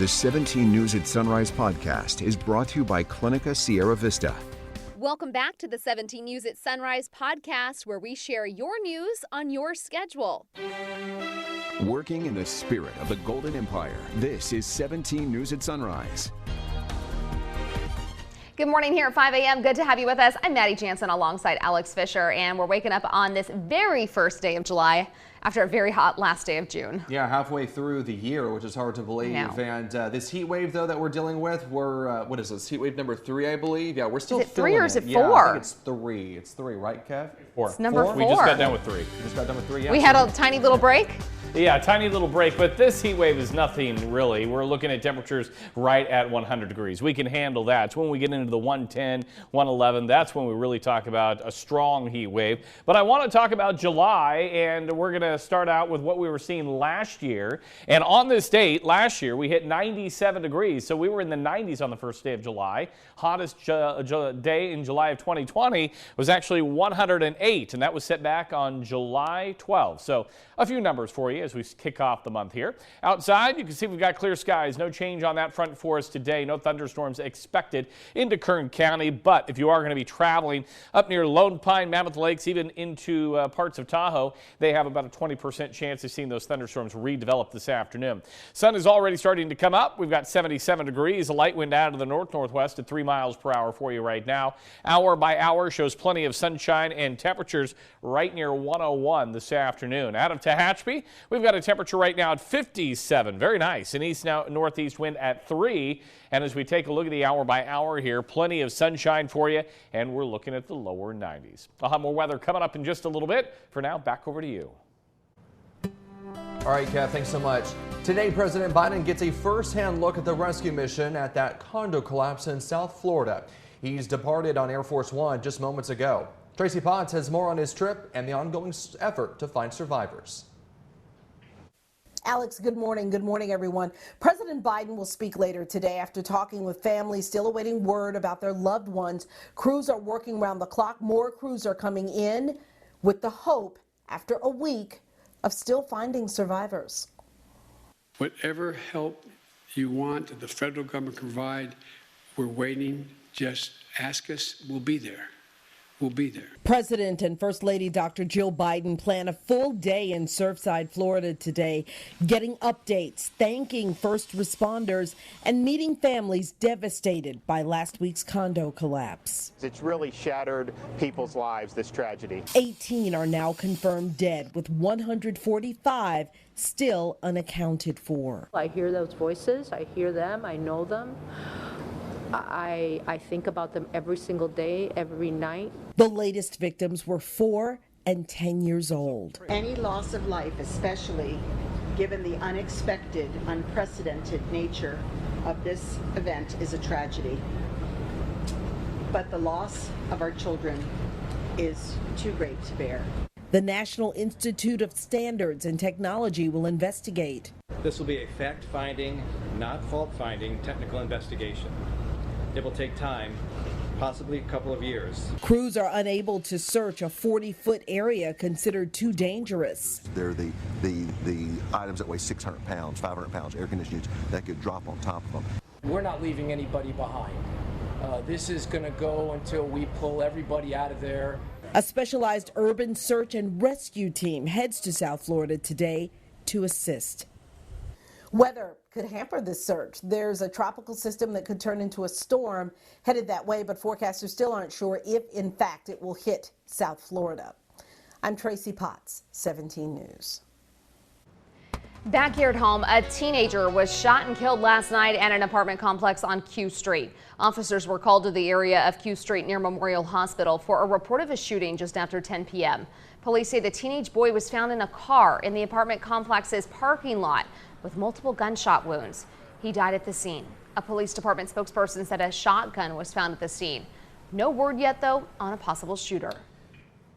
The 17 News at Sunrise podcast is brought to you by Clinica Sierra Vista. Welcome back to the 17 News at Sunrise podcast, where we share your news on your schedule. Working in the spirit of the Golden Empire, this is 17 News at Sunrise. Good morning here at 5 a.m. Good to have you with us. I'm Maddie Jansen alongside Alex Fisher, and we're waking up on this very first day of July after a very hot last day of June. Yeah, halfway through the year, which is hard to believe. And this heat wave, though, that we're dealing with, we're, what is this, heat wave number 3, I believe? Yeah, we're still feeling it. Is it 3 or is it 4? Yeah, I think it's 3. It's 3, right, Kev? 4. It's number 4. We just got done with 3. Yeah. We had a tiny little break. Yeah, tiny little break, but this heat wave is nothing really. We're looking at temperatures right at 100 degrees. We can handle that. It's when we get into the 110, 111, that's when we really talk about a strong heat wave. But I want to talk about July, and we're going to start out with what we were seeing last year. And on this date, last year, we hit 97 degrees. So we were in the 90s on the first day of July. Hottest day in July of 2020 was actually 108, and that was set back on July 12th. So a few numbers for you as we kick off the month here. Outside, you can see we've got clear skies. No change on that front for us today. No thunderstorms expected into Kern County. But if you are going to be traveling up near Lone Pine, Mammoth Lakes, even into parts of Tahoe, they have about a 20% chance of seeing those thunderstorms redevelop this afternoon. Sun is already starting to come up. We've got 77 degrees. A light wind out of the north-northwest at 3 miles per hour for you right now. Hour by hour shows plenty of sunshine and temperatures right near 101 this afternoon. Out of Tehachapi, we've got a temperature right now at 57. Very nice. An east now northeast wind at 3. And as we take a look at the hour by hour here, plenty of sunshine for you, and we're looking at the lower 90s. I'll have more weather coming up in just a little bit. For now, back over to you. All right, Kev, thanks so much. Today, President Biden gets a first-hand look at the rescue mission at that condo collapse in South Florida. He's departed on Air Force One just moments ago. Tracy Potts has more on his trip and the ongoing effort to find survivors. Alex, good morning. Good morning, everyone. President Biden will speak later today after talking with families still awaiting word about their loved ones. Crews are working around the clock. More crews are coming in with the hope, after a week, of still finding survivors. Whatever help you want the federal government can provide, we're waiting. Just ask us. We'll be there. We'll be there. President and First Lady Dr. Jill Biden plan a full day in Surfside, Florida today, getting updates, thanking first responders, and meeting families devastated by last week's condo collapse. It's really shattered people's lives, this tragedy. 18 are now confirmed dead, with 145 still unaccounted for. I hear those voices. I hear them. I know them. I think about them every single day, every night. The latest victims were 4 and 10 years old. Any loss of life, especially given the unexpected, unprecedented nature of this event, is a tragedy. But the loss of our children is too great to bear. The National Institute of Standards and Technology will investigate. This will be a fact-finding, not fault-finding, technical investigation. It will take time, possibly a couple of years. Crews are unable to search a 40-foot area considered too dangerous. They're the items that weigh 600 pounds, 500 pounds, air conditioned units that could drop on top of them. We're not leaving anybody behind. This is going to go until we pull everybody out of there. A specialized urban search and rescue team heads to South Florida today to assist. Weather could hamper this search. There's a tropical system that could turn into a storm headed that way, but forecasters still aren't sure if, in fact, it will hit South Florida. I'm Tracy Potts, 17 News. Back here at home, a teenager was shot and killed last night at an apartment complex on Q Street. Officers were called to the area of Q Street near Memorial Hospital for a report of a shooting just after 10 p.m. Police say the teenage boy was found in a car in the apartment complex's parking lot with multiple gunshot wounds. He died at the scene. A police department spokesperson said a shotgun was found at the scene. No word yet, though, on a possible shooter.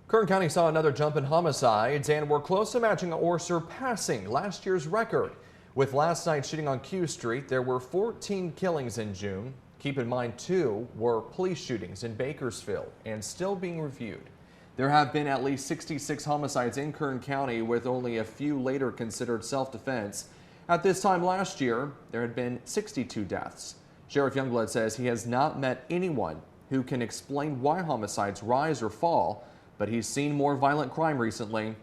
Kern County saw another jump in homicides, and we're close to matching or surpassing last year's record. With last night's shooting on Q Street, there were 14 killings in June. Keep in mind, 2 were police shootings in Bakersfield and still being reviewed. There have been at least 66 homicides in Kern County, with only a few later considered self-defense. At this time last year, there had been 62 deaths. Sheriff Youngblood says he has not met anyone who can explain why homicides rise or fall, but he's seen more violent crime recently.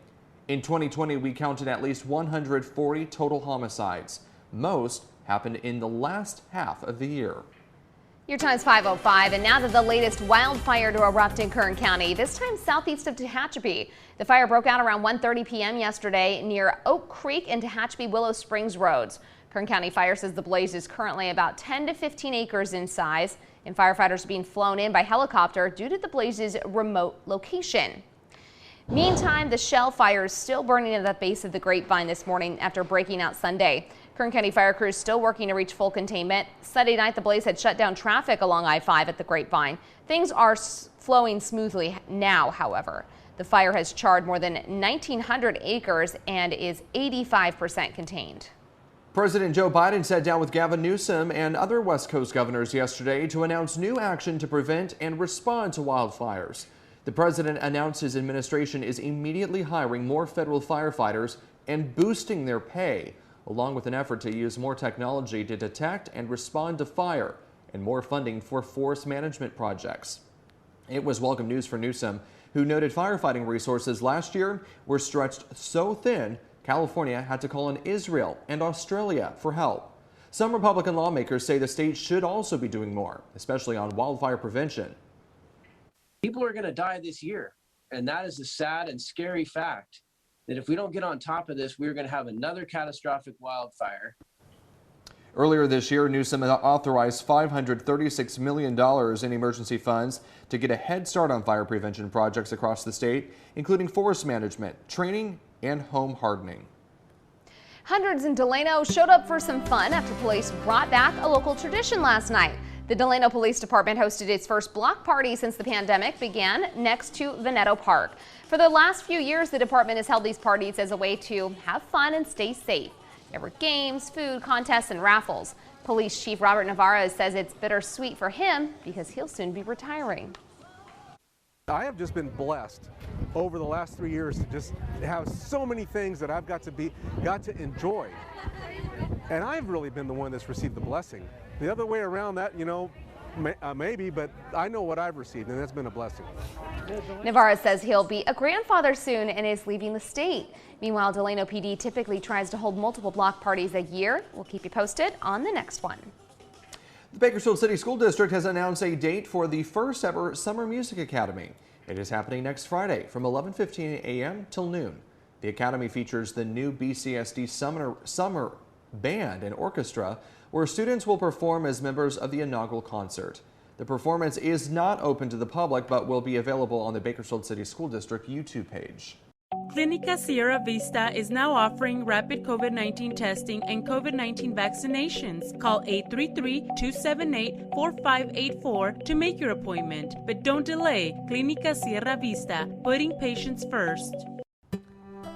In 2020, we counted at least 140 total homicides. Most happened in the last half of the year. Your time's 5:05, and now to the latest wildfire to erupt in Kern County, this time southeast of Tehachapi. The fire broke out around 1:30 p.m. yesterday near Oak Creek and Tehachapi Willow Springs roads. Kern County Fire says the blaze is currently about 10 to 15 acres in size, and firefighters are being flown in by helicopter due to the blaze's remote location. Meantime, the shell fire is still burning at the base of the Grapevine this morning after breaking out Sunday. Kern County fire crews still working to reach full containment. Sunday night, the blaze had shut down traffic along I-5 at the Grapevine. Things are flowing smoothly now, however. The fire has charred more than 1,900 acres and is 85% contained. President Joe Biden sat down with Gavin Newsom and other West Coast governors yesterday to announce new action to prevent and respond to wildfires. The president announced his administration is immediately hiring more federal firefighters and boosting their pay, along with an effort to use more technology to detect and respond to fire and more funding for forest management projects. It was welcome news for Newsom, who noted firefighting resources last year were stretched so thin California had to call on Israel and Australia for help. Some Republican lawmakers say the state should also be doing more, especially on wildfire prevention. People are going to die this year, and that is a sad and scary fact that if we don't get on top of this, we're going to have another catastrophic wildfire. Earlier this year, Newsom authorized $536 million in emergency funds to get a head start on fire prevention projects across the state, including forest management, training, and home hardening. Hundreds in Delano showed up for some fun after police brought back a local tradition last night. The Delano Police Department hosted its first block party since the pandemic began next to Veneto Park. For the last few years, the department has held these parties as a way to have fun and stay safe. There were games, food, contests, and raffles. Police Chief Robert Navarro says it's bittersweet for him because he'll soon be retiring. I have just been blessed over the last 3 years to just have so many things that I've got to enjoy. And I've really been the one that's received the blessing. The other way around that, you know, maybe, but I know what I've received, and that's been a blessing. Navarro says he'll be a grandfather soon and is leaving the state. Meanwhile, Delano PD typically tries to hold multiple block parties a year. We'll keep you posted on the next one. The Bakersfield City School District has announced a date for the first ever Summer Music Academy. It is happening next Friday from 11:15 a.m. till noon. The academy features the new BCSD Summer Band and Orchestra, where students will perform as members of the inaugural concert. The performance is not open to the public, but will be available on the Bakersfield City School District YouTube page. Clinica Sierra Vista is now offering rapid COVID-19 testing and COVID-19 vaccinations. Call 833-278-4584 to make your appointment. But don't delay. Clinica Sierra Vista, putting patients first.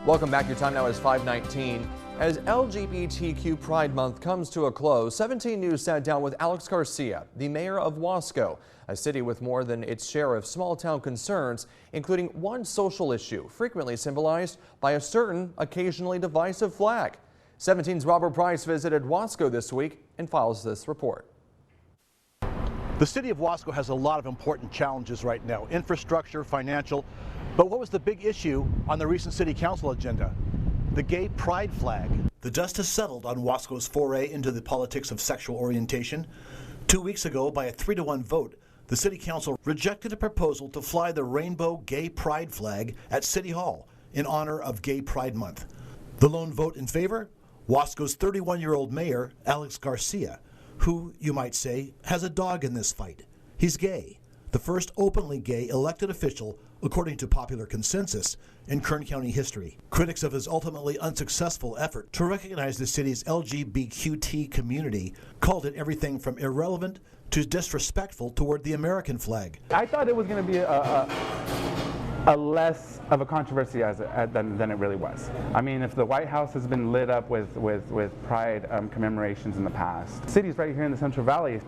Welcome back. Your time now is 5:19. As LGBTQ Pride Month comes to a close, 17 News sat down with Alex Garcia, the mayor of Wasco, a city with more than its share of small-town concerns, including one social issue frequently symbolized by a certain occasionally divisive flag. 17's Robert Price visited Wasco this week and files this report. The city of Wasco has a lot of important challenges right now, infrastructure, financial, but what was the big issue on the recent city council agenda? The gay pride flag. The dust has settled on Wasco's foray into the politics of sexual orientation. 2 weeks ago, by a 3-to-1 vote, the city council rejected a proposal to fly the rainbow gay pride flag at City Hall in honor of Gay Pride Month. The lone vote in favor? Wasco's 31-year-old mayor, Alex Garcia, who, you might say, has a dog in this fight. He's gay, the first openly gay elected official, according to popular consensus, in Kern County history. Critics of his ultimately unsuccessful effort to recognize the city's LGBTQ community called it everything from irrelevant to disrespectful toward the American flag. I thought it was going to be a less of a controversy than it really was. I mean, if the White House has been lit up with pride commemorations in the past, cities right here in the Central Valley,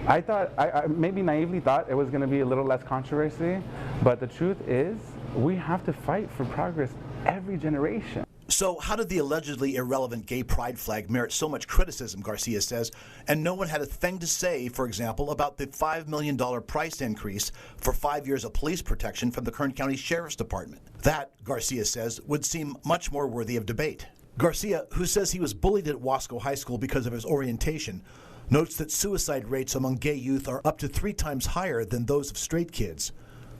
I thought, I maybe naively thought it was going to be a little less controversy, but the truth is we have to fight for progress every generation. So how did the allegedly irrelevant gay pride flag merit so much criticism, Garcia says, and no one had a thing to say, for example, about the $5 million price increase for 5 years of police protection from the Kern County Sheriff's Department? That, Garcia says, would seem much more worthy of debate. Garcia, who says he was bullied at Wasco High School because of his orientation, notes that suicide rates among gay youth are up to 3 times higher than those of straight kids.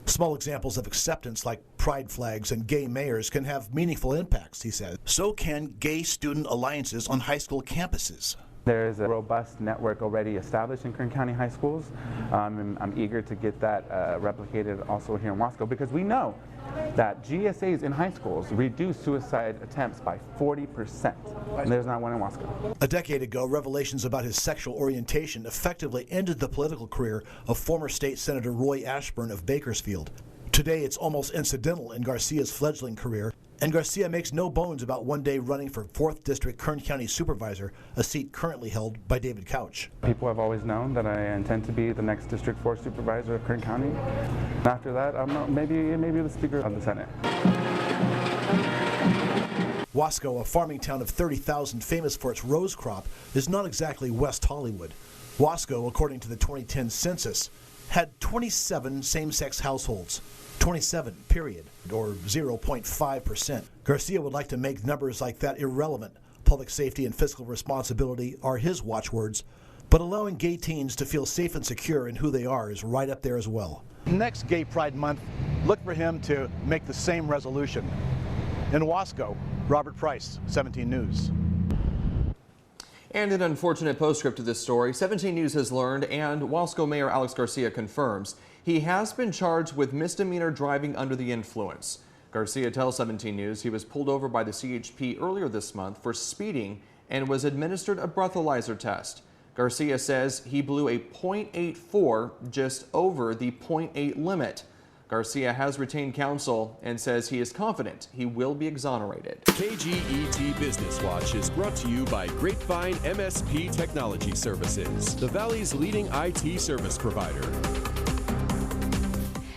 Small examples of acceptance like pride flags and gay mayors can have meaningful impacts, he says. So can gay student alliances on high school campuses. There is a robust network already established in Kern County high schools. I'm eager to get that replicated also here in Wasco, because we know that GSAs in high schools reduce suicide attempts by 40%. And there's not one in Wasco. A decade ago, revelations about his sexual orientation effectively ended the political career of former state Senator Roy Ashburn of Bakersfield. Today, it's almost incidental in Garcia's fledgling career, and Garcia makes no bones about one day running for 4th District Kern County Supervisor, a seat currently held by David Couch. People have always known that I intend to be the next District 4 Supervisor of Kern County. After that, maybe the Speaker of the Senate. Wasco, a farming town of 30,000 famous for its rose crop, is not exactly West Hollywood. Wasco, according to the 2010 census, had 27 same-sex households. 27, period, or 0.5%. Garcia would like to make numbers like that irrelevant. Public safety and fiscal responsibility are his watchwords, but allowing gay teens to feel safe and secure in who they are is right up there as well. Next Gay Pride Month, look for him to make the same resolution. In Wasco, Robert Price, 17 News. And an unfortunate postscript to this story, 17 News has learned, and Wasco Mayor Alex Garcia confirms, he has been charged with misdemeanor driving under the influence. Garcia tells 17 News he was pulled over by the CHP earlier this month for speeding and was administered a breathalyzer test. Garcia says he blew a .84, just over the .8 limit. Garcia has retained counsel and says he is confident he will be exonerated. KGET Business Watch is brought to you by Grapevine MSP Technology Services, the Valley's leading IT service provider.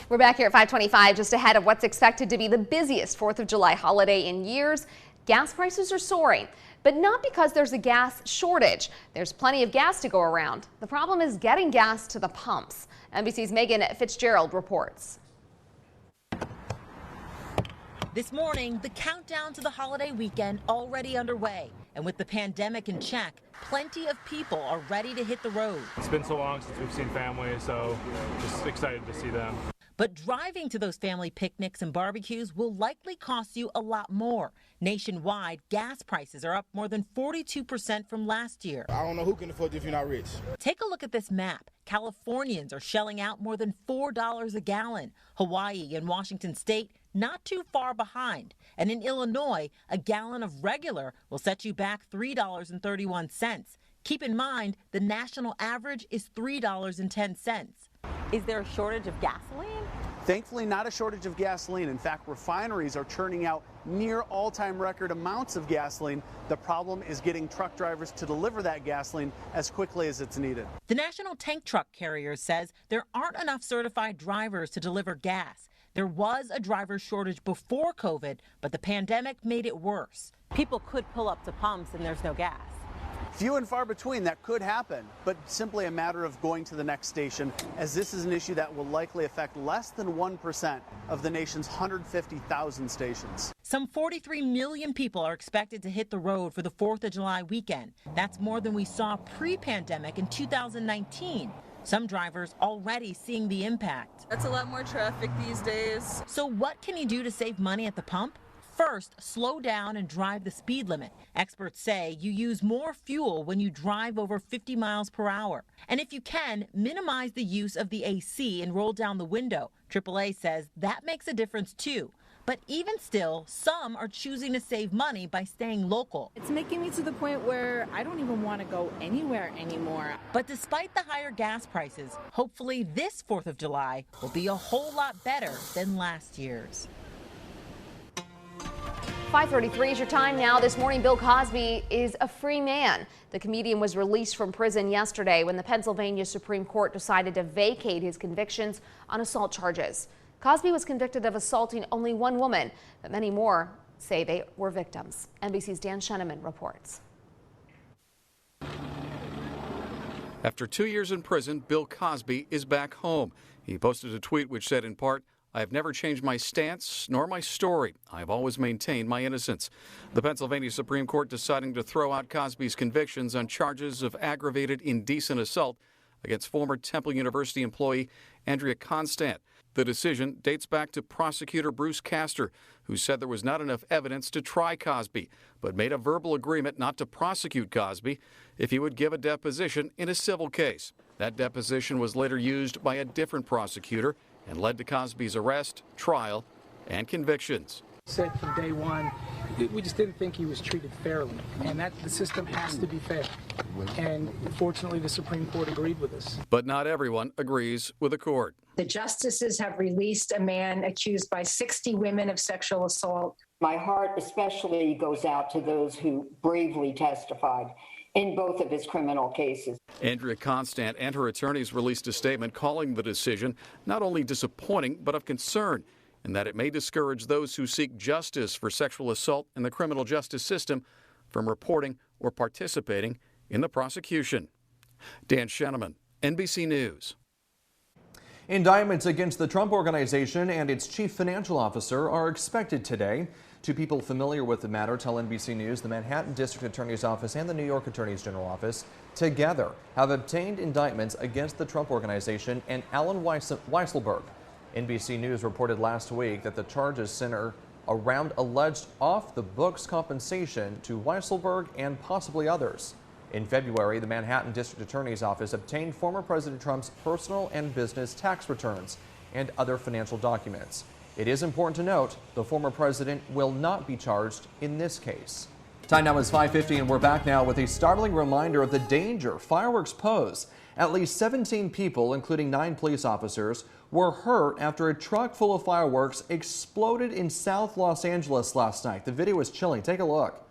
We're back here at 5:25, just ahead of what's expected to be the busiest 4th of July holiday in years. Gas prices are soaring, but not because there's a gas shortage. There's plenty of gas to go around. The problem is getting gas to the pumps. NBC's Megan Fitzgerald reports. This morning, the countdown to the holiday weekend already underway. And with the pandemic in check, plenty of people are ready to hit the road. It's been so long since we've seen family, so just excited to see them. But driving to those family picnics and barbecues will likely cost you a lot more. Nationwide, gas prices are up more than 42% from last year. I don't know who can afford it if you're not rich. Take a look at this map. Californians are shelling out more than $4 a gallon. Hawaii and Washington State not too far behind. And in Illinois, a gallon of regular will set you back $3.31. Keep in mind, the national average is $3.10. Is there a shortage of gasoline? Thankfully, not a shortage of gasoline. In fact, refineries are churning out near all-time record amounts of gasoline. The problem is getting truck drivers to deliver that gasoline as quickly as it's needed. The National Tank Truck Carrier says there aren't enough certified drivers to deliver gas. There was a driver shortage before COVID, but the pandemic made it worse. People could pull up to pumps and there's no gas. Few and far between, that could happen, but simply a matter of going to the next station, as this is an issue that will likely affect less than 1% of the nation's 150,000 stations. Some 43 million people are expected to hit the road for the 4th of July weekend. That's more than we saw pre-pandemic in 2019. Some drivers already seeing the impact. That's a lot more traffic these days. So what can you do to save money at the pump? First, slow down and drive the speed limit. Experts say you use more fuel when you drive over 50 miles per hour. And if you can, minimize the use of the AC and roll down the window. AAA says that makes a difference too. But even still, some are choosing to save money by staying local. It's making me to the point where I don't even want to go anywhere anymore. But despite the higher gas prices, hopefully this 4th of July will be a whole lot better than last year's. 5:33 is your time now. This morning, Bill Cosby is a free man. The comedian was released from prison yesterday when the Pennsylvania Supreme Court decided to vacate his convictions on assault charges. Cosby was convicted of assaulting only one woman, but many more say they were victims. NBC's Dan Scheneman reports. After 2 years in prison, Bill Cosby is back home. He posted a tweet which said in part, "I have never changed my stance nor my story. I have always maintained my innocence." The Pennsylvania Supreme Court deciding to throw out Cosby's convictions on charges of aggravated indecent assault against former Temple University employee Andrea Constant. The decision dates back to prosecutor Bruce Castor, who said there was not enough evidence to try Cosby, but made a verbal agreement not to prosecute Cosby if he would give a deposition in a civil case. That deposition was later used by a different prosecutor and led to Cosby's arrest, trial, and convictions. Said from day one, we just didn't think he was treated fairly, and that the system has to be fair. And fortunately, the Supreme Court agreed with us. But not everyone agrees with the court. The justices have released a man accused by 60 women of sexual assault. My heart especially goes out to those who bravely testified in both of his criminal cases. Andrea Constant and her attorneys released a statement calling the decision not only disappointing, but of concern, and that it may discourage those who seek justice for sexual assault in the criminal justice system from reporting or participating in the prosecution. Dan Scheneman, NBC News. Indictments against the Trump Organization and its chief financial officer are expected today. Two people familiar with the matter tell NBC News the Manhattan District Attorney's Office and the New York Attorney's General Office together have obtained indictments against the Trump Organization and Alan Weisselberg. NBC News reported last week that the charges center around alleged off-the-books compensation to Weisselberg and possibly others. In February, the Manhattan District Attorney's Office obtained former President Trump's personal and business tax returns and other financial documents. It is important to note the former president will not be charged in this case. Time now is 5:50 and we're back now with a startling reminder of the danger fireworks pose. At least 17 people, including 9 police officers, were hurt after a truck full of fireworks exploded in South Los Angeles last night. The video is chilling. Take a look.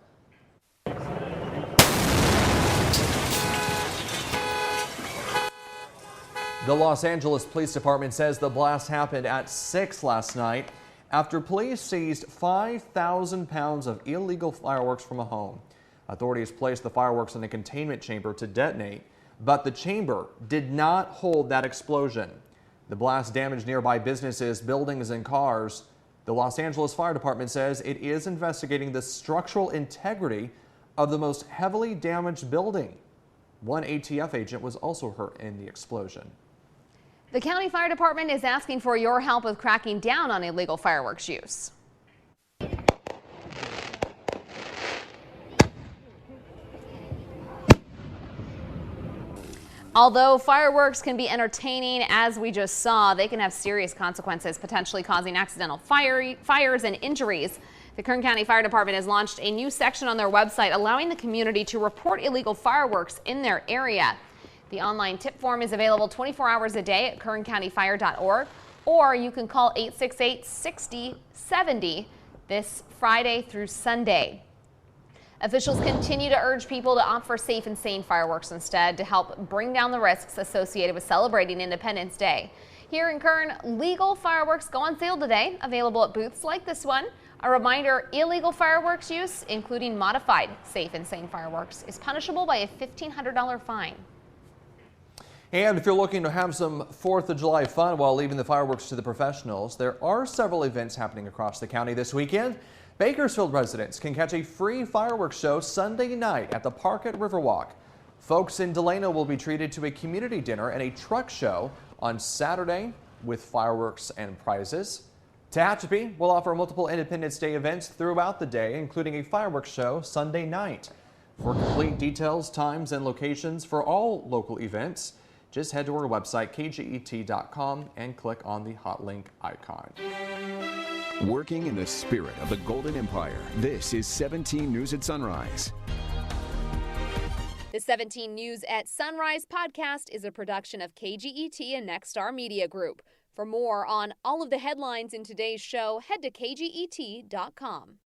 The Los Angeles Police Department says the blast happened at 6 last night after police seized 5,000 pounds of illegal fireworks from a home. Authorities placed the fireworks in a containment chamber to detonate, but the chamber did not hold that explosion. The blast damaged nearby businesses, buildings, and cars. The Los Angeles Fire Department says it is investigating the structural integrity of the most heavily damaged building. One ATF agent was also hurt in the explosion. The County Fire Department is asking for your help with cracking down on illegal fireworks use. Although fireworks can be entertaining, as we just saw, they can have serious consequences, potentially causing accidental fires and injuries. The Kern County Fire Department has launched a new section on their website allowing the community to report illegal fireworks in their area. The online tip form is available 24 hours a day at kerncountyfire.org, or you can call 868-6070 this Friday through Sunday. Officials continue to urge people to opt for safe and sane fireworks instead to help bring down the risks associated with celebrating Independence Day. Here in Kern, legal fireworks go on sale today, available at booths like this one. A reminder, illegal fireworks use, including modified safe and sane fireworks, is punishable by a $1,500 fine. And if you're looking to have some 4th of July fun while leaving the fireworks to the professionals, there are several events happening across the county this weekend. Bakersfield residents can catch a free fireworks show Sunday night at the park at Riverwalk. Folks in Delano will be treated to a community dinner and a truck show on Saturday with fireworks and prizes. Tehachapi will offer multiple Independence Day events throughout the day, including a fireworks show Sunday night. For complete details, times, and locations for all local events, just head to our website, kget.com, and click on the hot link icon. Working in the spirit of the Golden Empire, this is 17 News at Sunrise. The 17 News at Sunrise podcast is a production of KGET and Nexstar Media Group. For more on all of the headlines in today's show, head to kget.com.